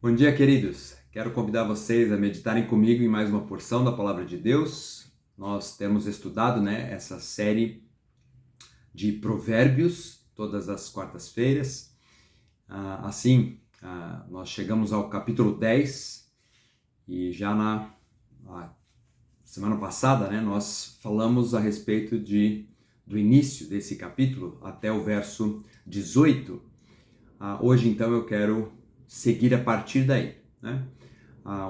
Bom dia, queridos. Quero convidar vocês a meditarem comigo em mais uma porção da Palavra de Deus. Nós temos estudado, essa série de provérbios todas as quartas-feiras. Nós chegamos ao capítulo 10 e já na semana passada, nós falamos a respeito do início desse capítulo até o verso 18. Hoje, então, eu quero seguir a partir daí.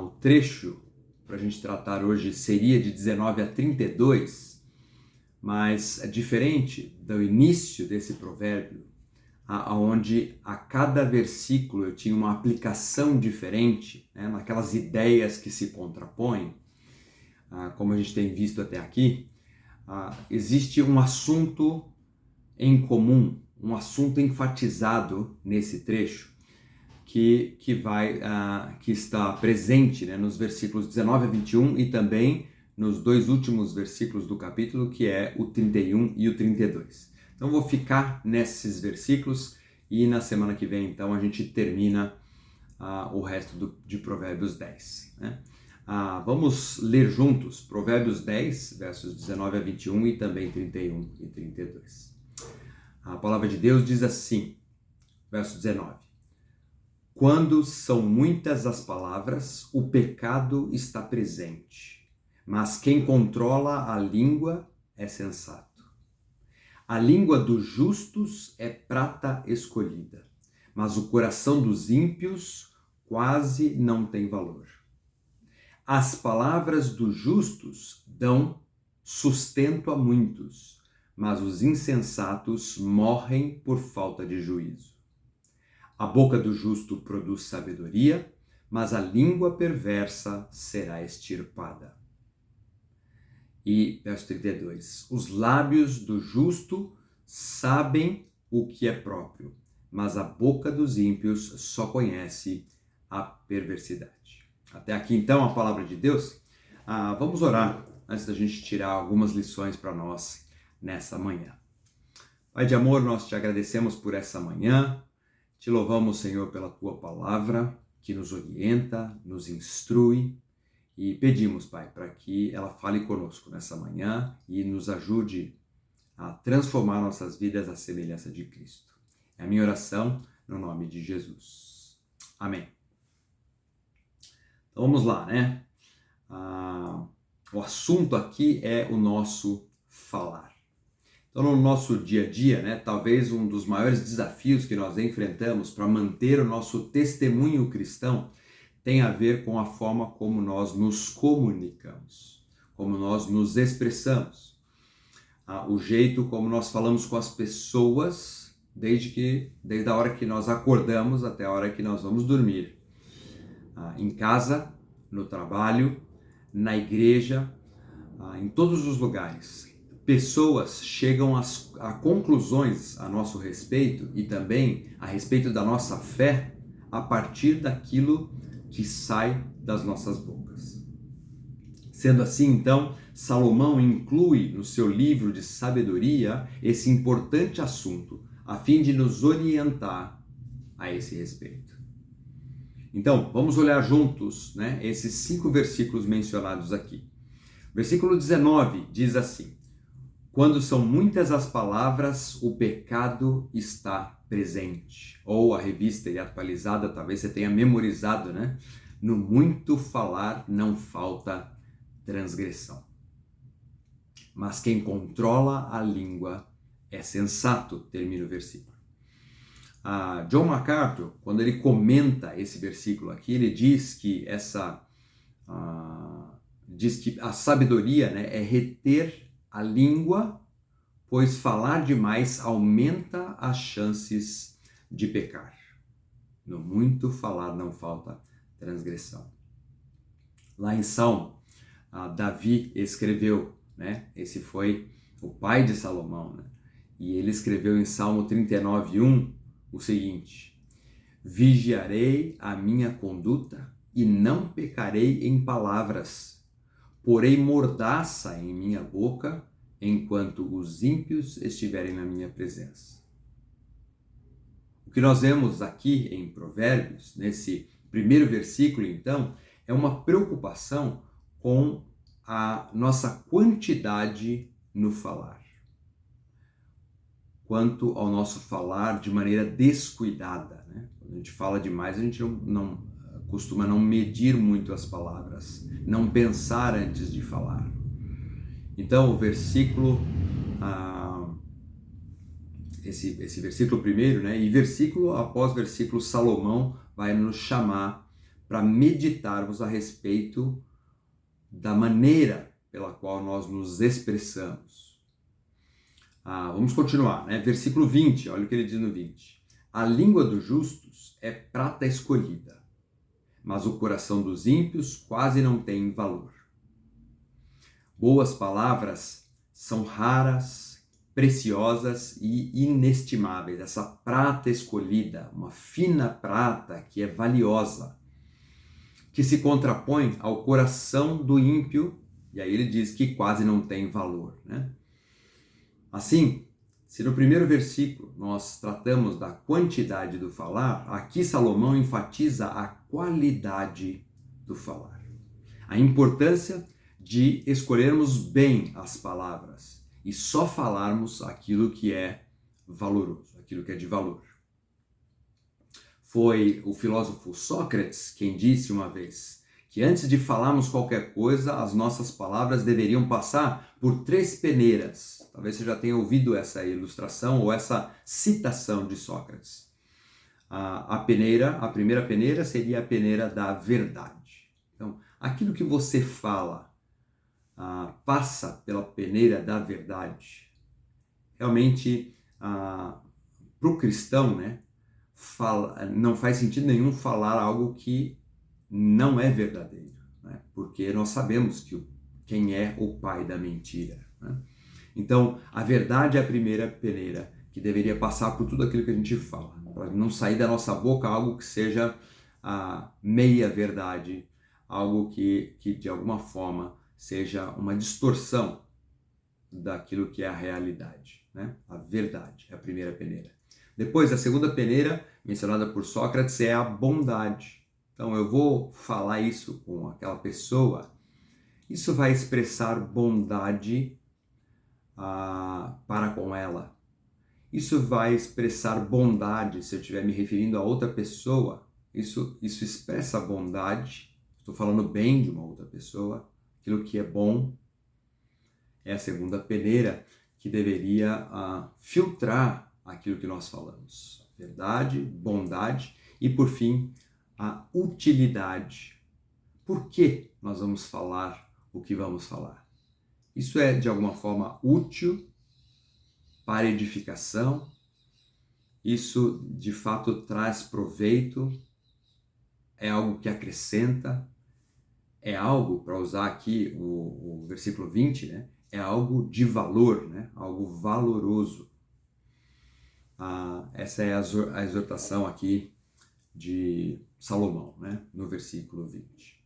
O trecho para a gente tratar hoje seria de 19 a 32, mas é diferente do início desse provérbio, onde a cada versículo eu tinha uma aplicação diferente, naquelas ideias que se contrapõem. Como a gente tem visto até aqui, existe um assunto em comum, um assunto enfatizado nesse trecho, que está presente nos versículos 19 a 21 e também nos dois últimos versículos do capítulo, que é o 31 e o 32. Então vou ficar nesses versículos e na semana que vem então a gente termina o resto de Provérbios 10. Vamos ler juntos Provérbios 10, versos 19 a 21 e também 31 e 32. A palavra de Deus diz assim, verso 19: Quando são muitas as palavras, o pecado está presente, mas quem controla a língua é sensato. A língua dos justos é prata escolhida, mas o coração dos ímpios quase não tem valor. As palavras dos justos dão sustento a muitos, mas os insensatos morrem por falta de juízo. A boca do justo produz sabedoria, mas a língua perversa será extirpada. E verso 32. Os lábios do justo sabem o que é próprio, mas a boca dos ímpios só conhece a perversidade. Até aqui então a palavra de Deus. Vamos orar antes da gente tirar algumas lições para nós nessa manhã. Pai de amor, nós te agradecemos por essa manhã. Te louvamos, Senhor, pela Tua palavra, que nos orienta, nos instrui, e pedimos, Pai, para que ela fale conosco nessa manhã e nos ajude a transformar nossas vidas à semelhança de Cristo. É a minha oração no nome de Jesus. Amém. Então vamos lá, O assunto aqui é o nosso falar. Então, no nosso dia a dia, talvez um dos maiores desafios que nós enfrentamos para manter o nosso testemunho cristão tem a ver com a forma como nós nos comunicamos, como nós nos expressamos, o jeito como nós falamos com as pessoas desde a hora que nós acordamos até a hora que nós vamos dormir, em casa, no trabalho, na igreja, em todos os lugares. Pessoas chegam a conclusões a nosso respeito e também a respeito da nossa fé a partir daquilo que sai das nossas bocas. Sendo assim, então, Salomão inclui no seu livro de sabedoria esse importante assunto, a fim de nos orientar a esse respeito. Então, vamos olhar juntos, esses 5 versículos mencionados aqui. Versículo 19 diz assim: Quando são muitas as palavras, o pecado está presente. Ou a revista e atualizada, talvez você tenha memorizado, No muito falar não falta transgressão. Mas quem controla a língua é sensato, termina o versículo. John MacArthur, quando ele comenta esse versículo aqui, ele diz que a sabedoria é reter a língua, pois falar demais aumenta as chances de pecar. No muito falar não falta transgressão. Lá em Salmo, Davi escreveu, esse foi o pai de Salomão, e ele escreveu em Salmo 39:1 o seguinte: Vigiarei a minha conduta e não pecarei em palavras, porei mordaça em minha boca enquanto os ímpios estiverem na minha presença. O que nós vemos aqui em Provérbios, nesse primeiro versículo, então, é uma preocupação com a nossa quantidade no falar. Quanto ao nosso falar de maneira descuidada, né? Quando a gente fala demais, a gente não costuma não medir muito as palavras, não pensar antes de falar. Então, o versículo, esse versículo primeiro, né? E versículo após versículo, Salomão vai nos chamar para meditarmos a respeito da maneira pela qual nós nos expressamos. Vamos continuar, né? Versículo 20, olha o que ele diz no 20. A língua dos justos é prata escolhida, mas o coração dos ímpios quase não tem valor. Boas palavras são raras, preciosas e inestimáveis. Essa prata escolhida, uma fina prata que é valiosa, que se contrapõe ao coração do ímpio, e aí ele diz que quase não tem valor, né? Assim, se no primeiro versículo nós tratamos da quantidade do falar, aqui Salomão enfatiza a qualidade do falar. A importância de escolhermos bem as palavras e só falarmos aquilo que é valoroso, aquilo que é de valor. Foi o filósofo Sócrates quem disse uma vez que antes de falarmos qualquer coisa, as nossas palavras deveriam passar por 3 peneiras. Talvez você já tenha ouvido essa ilustração ou essa citação de Sócrates. A primeira peneira seria a peneira da verdade. Então, aquilo que você fala passa pela peneira da verdade. Realmente, para o cristão, né, não faz sentido nenhum falar algo que não é verdadeiro, né? Porque nós sabemos quem é o pai da mentira, né? Então, a verdade é a primeira peneira que deveria passar por tudo aquilo que a gente fala, para não sair da nossa boca algo que seja a meia verdade, algo que de alguma forma seja uma distorção daquilo que é a realidade, né? A verdade é a primeira peneira. Depois, a segunda peneira, mencionada por Sócrates, é a bondade. Então, eu vou falar isso com aquela pessoa, isso vai expressar bondade para com ela. Isso vai expressar bondade, se eu estiver me referindo a outra pessoa, isso expressa bondade, estou falando bem de uma outra pessoa, aquilo que é bom. É a segunda peneira que deveria filtrar aquilo que nós falamos. Verdade, bondade e, por fim, a utilidade. Por que nós vamos falar o que vamos falar? Isso é, de alguma forma, útil para edificação? Isso, de fato, traz proveito? É algo que acrescenta? É algo, para usar aqui o versículo 20, né? É algo de valor, né? Algo valoroso. Essa é a exortação aqui de Salomão, né? No versículo 20.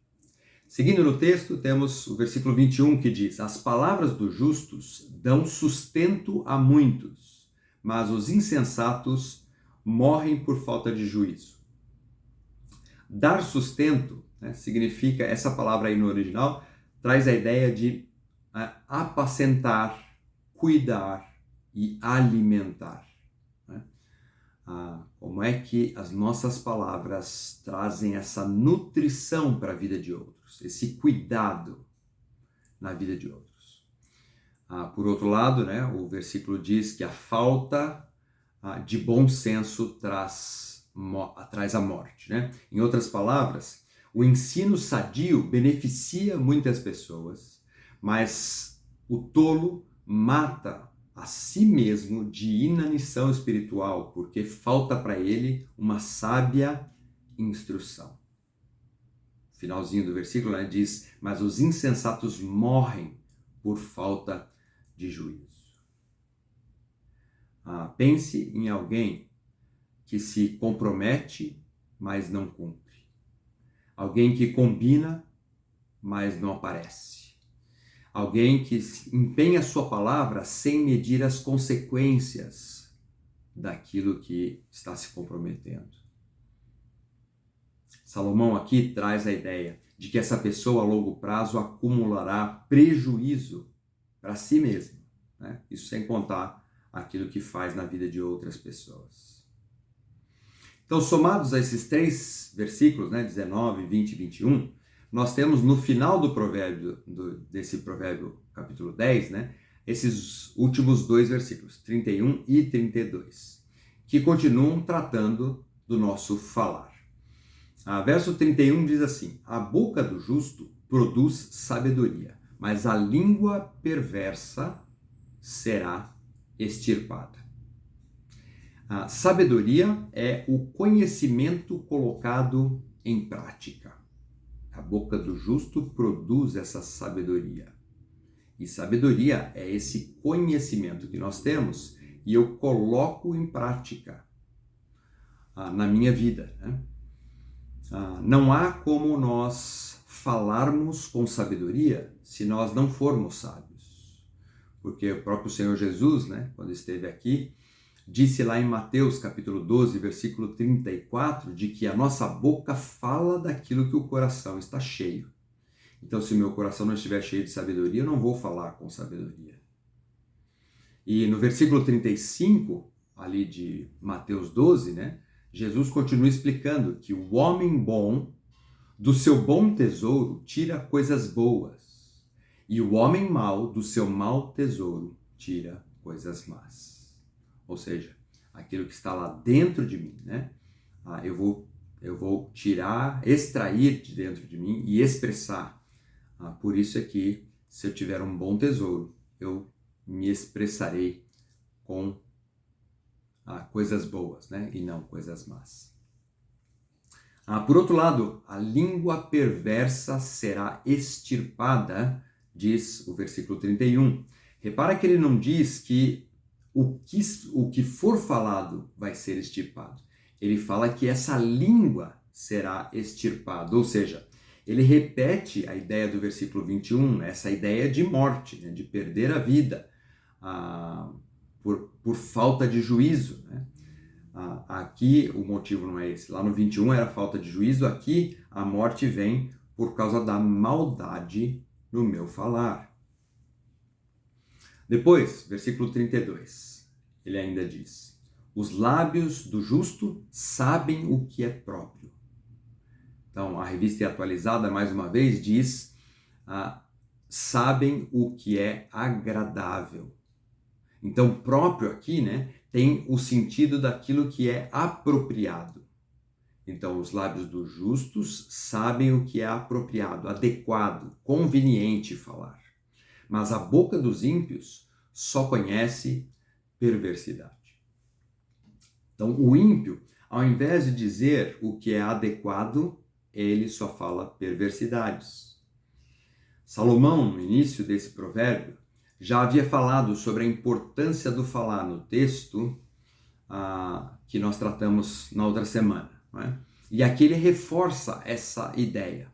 Seguindo no texto, temos o versículo 21 que diz: as palavras dos justos dão sustento a muitos, mas os insensatos morrem por falta de juízo. Dar sustento, né, significa, essa palavra aí no original, traz a ideia de apacentar, cuidar e alimentar. Como é que as nossas palavras trazem essa nutrição para a vida de outros, esse cuidado na vida de outros. Por outro lado, né, o versículo diz que a falta de bom senso traz a morte, né? Em outras palavras, o ensino sadio beneficia muitas pessoas, mas o tolo mata a si mesmo de inanição espiritual, porque falta para ele uma sábia instrução. Finalzinho do versículo, né, diz: mas os insensatos morrem por falta de juízo. Pense em alguém que se compromete, mas não cumpre. Alguém que combina, mas não aparece. Alguém que empenha a sua palavra sem medir as consequências daquilo que está se comprometendo. Salomão aqui traz a ideia de que essa pessoa a longo prazo acumulará prejuízo para si mesma, né? Isso sem contar aquilo que faz na vida de outras pessoas. Então, somados a esses 3 versículos, né, 19, 20 e 21, nós temos no final do provérbio, desse provérbio capítulo 10, né, esses últimos 2 versículos, 31 e 32, que continuam tratando do nosso falar. Verso 31 diz assim: a boca do justo produz sabedoria, mas a língua perversa será extirpada. A sabedoria é o conhecimento colocado em prática. A boca do justo produz essa sabedoria. E sabedoria é esse conhecimento que nós temos e eu coloco em prática na minha vida, né? Não há como nós falarmos com sabedoria se nós não formos sábios. Porque o próprio Senhor Jesus, né, quando esteve aqui, disse lá em Mateus capítulo 12, versículo 34, de que a nossa boca fala daquilo que o coração está cheio. Então, se o meu coração não estiver cheio de sabedoria, eu não vou falar com sabedoria. E no versículo 35, ali de Mateus 12, né, Jesus continua explicando que o homem bom, do seu bom tesouro, tira coisas boas, e o homem mau, do seu mau tesouro, tira coisas más. Ou seja, aquilo que está lá dentro de mim, né? Eu vou tirar, extrair de dentro de mim e expressar. Por isso é que, se eu tiver um bom tesouro, eu me expressarei com coisas boas, né? E não coisas más. Por outro lado, a língua perversa será extirpada, diz o versículo 31. Repara que ele não diz que o que for falado vai ser extirpado. Ele fala que essa língua será extirpada, ou seja, ele repete a ideia do versículo 21, essa ideia de morte, né? De perder a vida por falta de juízo, né? Aqui o motivo não é esse. Lá no 21 era falta de juízo, aqui a morte vem por causa da maldade no meu falar. Depois, versículo 32, ele ainda diz: os lábios do justo sabem o que é próprio. Então, a revista atualizada, mais uma vez, diz: sabem o que é agradável. Então, próprio aqui, né, tem o sentido daquilo que é apropriado. Então, os lábios dos justos sabem o que é apropriado, adequado, conveniente falar. Mas a boca dos ímpios só conhece perversidade. Então, o ímpio, ao invés de dizer o que é adequado, ele só fala perversidades. Salomão, no início desse provérbio, já havia falado sobre a importância do falar no texto que nós tratamos na outra semana, não é? E aqui ele reforça essa ideia.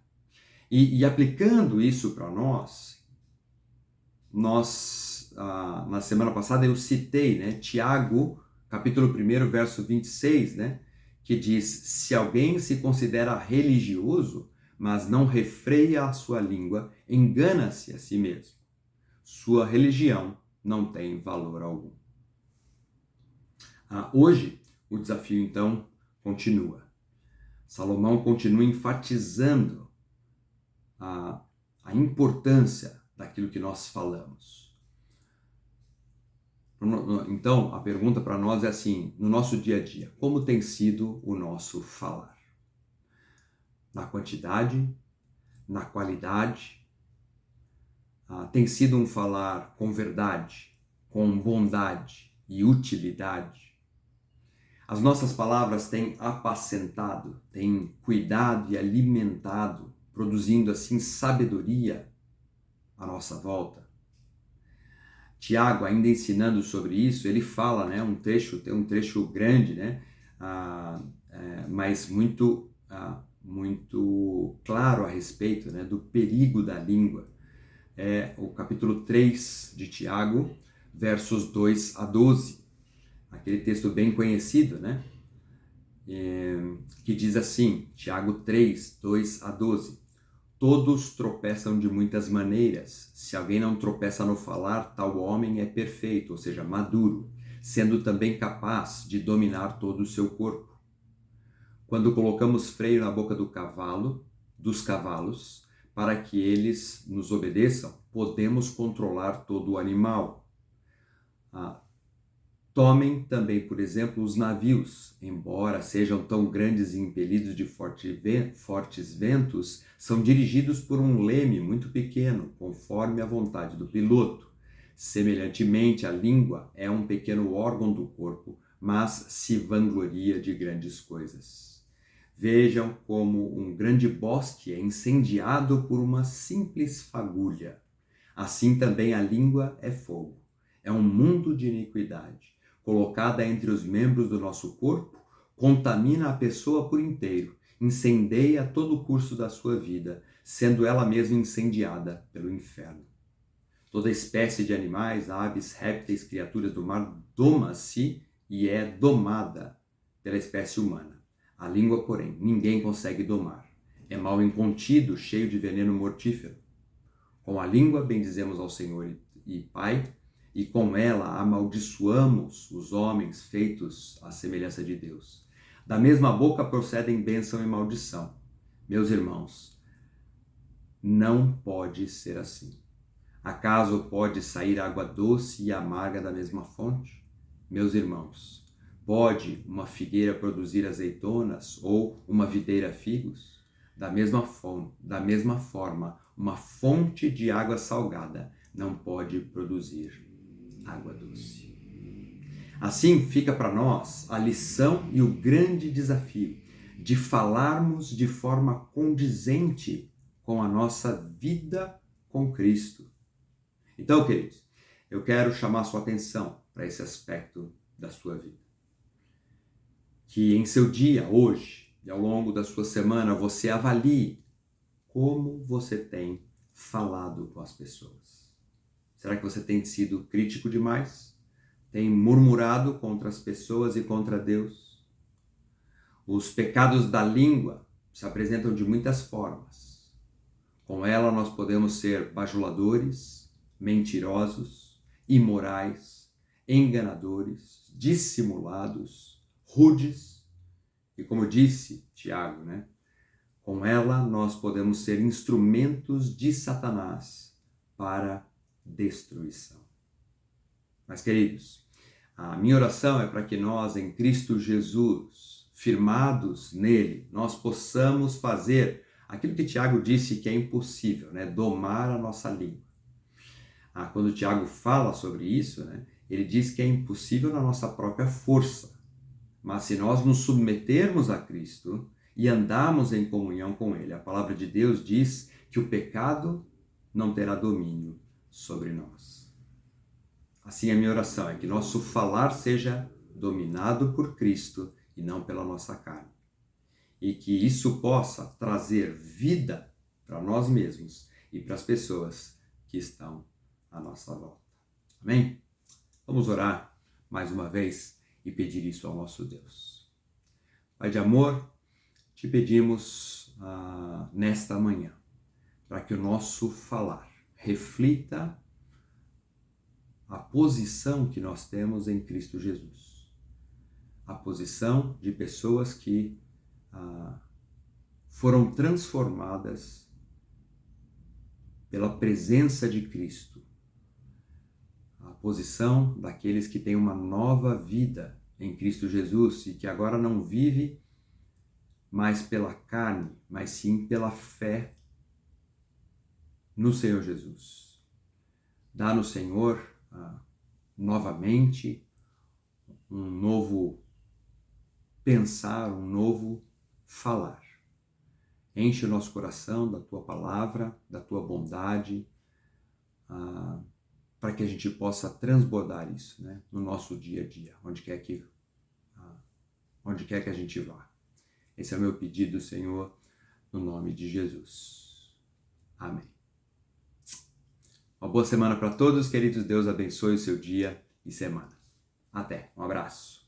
E aplicando isso para nós, na semana passada eu citei, né, Tiago, capítulo 1, verso 26, né, que diz: se alguém se considera religioso, mas não refreia a sua língua, engana-se a si mesmo. Sua religião não tem valor algum. Hoje, o desafio, então, continua. Salomão continua enfatizando a importância daquilo que nós falamos. Então, a pergunta para nós é assim, no nosso dia a dia, como tem sido o nosso falar? Na quantidade, na qualidade? Tem sido um falar com verdade, com bondade e utilidade? As nossas palavras têm apacentado, têm cuidado e alimentado, produzindo assim sabedoria à nossa volta? Tiago, ainda ensinando sobre isso, ele fala, né, tem um trecho grande, né, mas muito claro a respeito, né, do perigo da língua. É o capítulo 3 de Tiago, versos 2 a 12. Aquele texto bem conhecido, né? que diz assim, Tiago 3, 2 a 12. Todos tropeçam de muitas maneiras. Se alguém não tropeça no falar, tal homem é perfeito, ou seja, maduro, sendo também capaz de dominar todo o seu corpo. Quando colocamos freio na boca dos cavalos, para que eles nos obedeçam, podemos controlar todo o animal. Tomem também, por exemplo, os navios. Embora sejam tão grandes e impelidos de fortes ventos, são dirigidos por um leme muito pequeno, conforme a vontade do piloto. Semelhantemente, a língua é um pequeno órgão do corpo, mas se vangloria de grandes coisas. Vejam como um grande bosque é incendiado por uma simples fagulha. Assim também a língua é fogo. É um mundo de iniquidade. Colocada entre os membros do nosso corpo, contamina a pessoa por inteiro, incendeia todo o curso da sua vida, sendo ela mesma incendiada pelo inferno. Toda espécie de animais, aves, répteis, criaturas do mar doma-se e é domada pela espécie humana. A língua, porém, ninguém consegue domar. É mal incontido, cheio de veneno mortífero. Com a língua bendizemos ao Senhor e Pai, e com ela amaldiçoamos os homens feitos à semelhança de Deus. Da mesma boca procedem bênção e maldição. Meus irmãos, não pode ser assim. Acaso pode sair água doce e amarga da mesma fonte? Meus irmãos, pode uma figueira produzir azeitonas ou uma videira figos? Da mesma forma, uma fonte de água salgada não pode produzir água doce. Assim fica para nós a lição e o grande desafio de falarmos de forma condizente com a nossa vida com Cristo. Então, queridos, eu quero chamar sua atenção para esse aspecto da sua vida. Que em seu dia, hoje, e ao longo da sua semana, você avalie como você tem falado com as pessoas. Será que você tem sido crítico demais? Tem murmurado contra as pessoas e contra Deus? Os pecados da língua se apresentam de muitas formas. Com ela nós podemos ser bajuladores, mentirosos, imorais, enganadores, dissimulados, rudes. E como disse Tiago, com ela nós podemos ser instrumentos de Satanás para destruição. Mas, queridos, a minha oração é para que nós, em Cristo Jesus, firmados nele, nós possamos fazer aquilo que Tiago disse que é impossível, domar a nossa língua. Quando Tiago fala sobre isso, ele diz que é impossível na nossa própria força. Mas se nós nos submetermos a Cristo e andarmos em comunhão com ele, a palavra de Deus diz que o pecado não terá domínio sobre nós. Assim, a minha oração é que nosso falar seja dominado por Cristo e não pela nossa carne. E que isso possa trazer vida para nós mesmos e para as pessoas que estão à nossa volta. Amém? Vamos orar mais uma vez e pedir isso ao nosso Deus. Pai de amor, te pedimos nesta manhã para que o nosso falar reflita a posição que nós temos em Cristo Jesus. A posição de pessoas que foram transformadas pela presença de Cristo. A posição daqueles que têm uma nova vida em Cristo Jesus e que agora não vive mais pela carne, mas sim pela fé no Senhor Jesus. Dá-nos, Senhor, novamente um novo pensar, um novo falar. Enche o nosso coração da Tua palavra, da Tua bondade, para que a gente possa transbordar isso no nosso dia a dia, onde quer que a gente vá. Esse é o meu pedido, Senhor, no nome de Jesus. Amém. Uma boa semana para todos, queridos. Deus abençoe o seu dia e semana. Até. Um abraço.